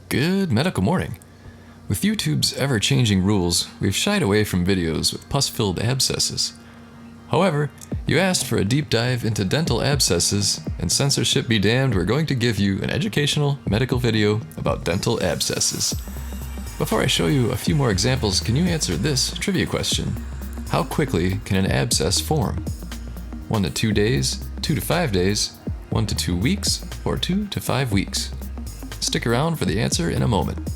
Good medical morning. With YouTube's ever-changing rules, we've shied away from videos with pus-filled abscesses. However, you asked for a deep dive into dental abscesses, and censorship be damned, we're going to give you an educational medical video about dental abscesses. Before I show you a few more examples, can you answer this trivia question? How quickly can an abscess form? 1 to 2 days, 2 to 5 days, 1 to 2 weeks, or 2 to 5 weeks? Stick around for the answer in a moment.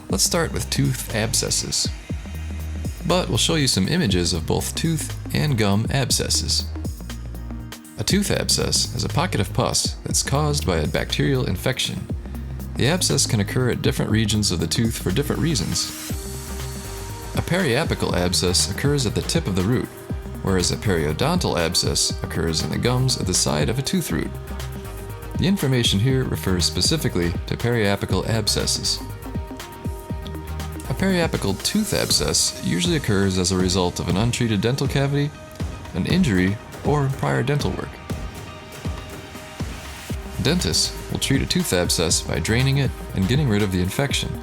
Let's start with tooth abscesses. But we'll show you some images of both tooth and gum abscesses. A tooth abscess is a pocket of pus that's caused by a bacterial infection. The abscess can occur at different regions of the tooth for different reasons. A periapical abscess occurs at the tip of the root, whereas a periodontal abscess occurs in the gums at the side of a tooth root. The information here refers specifically to periapical abscesses. A periapical tooth abscess usually occurs as a result of an untreated dental cavity, an injury, or prior dental work. Dentists will treat a tooth abscess by draining it and getting rid of the infection.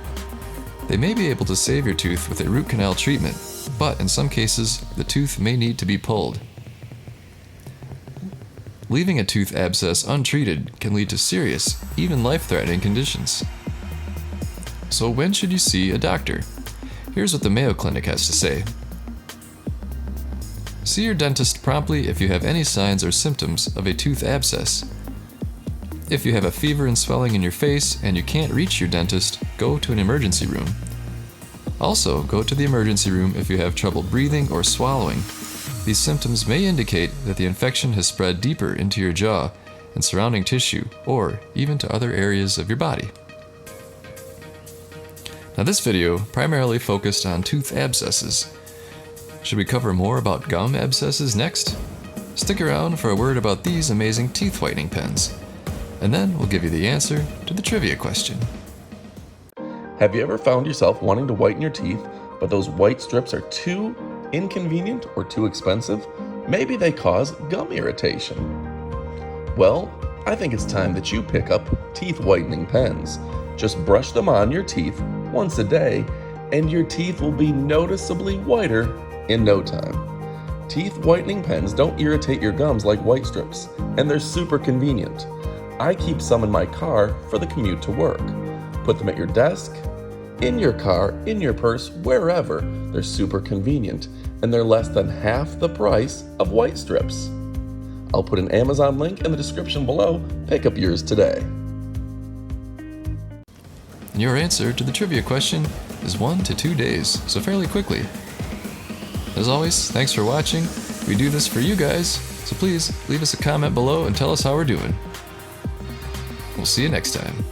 They may be able to save your tooth with a root canal treatment, but in some cases, the tooth may need to be pulled. Leaving a tooth abscess untreated can lead to serious, even life-threatening conditions. So when should you see a doctor? Here's what the Mayo Clinic has to say. See your dentist promptly if you have any signs or symptoms of a tooth abscess. If you have a fever and swelling in your face and you can't reach your dentist, go to an emergency room. Also, go to the emergency room if you have trouble breathing or swallowing. These symptoms may indicate that the infection has spread deeper into your jaw and surrounding tissue, or even to other areas of your body. Now, this video primarily focused on tooth abscesses. Should we cover more about gum abscesses next? Stick around for a word about these amazing teeth whitening pens, and then we'll give you the answer to the trivia question. Have you ever found yourself wanting to whiten your teeth, but those white strips are too inconvenient or too expensive? Maybe they cause gum irritation. Well, I think it's time that you pick up teeth whitening pens. Just brush them on your teeth once a day, and your teeth will be noticeably whiter in no time. Teeth whitening pens don't irritate your gums like white strips, and they're super convenient. I keep some in my car for the commute to work. Put them at your desk, in your car, in your purse, wherever. They're super convenient, and they're less than half the price of white strips. I'll put an Amazon link in the description below. Pick up yours today. And your answer to the trivia question is 1 to 2 days, so fairly quickly. As always, thanks for watching. We do this for you guys, so please leave us a comment below and tell us how we're doing. We'll see you next time.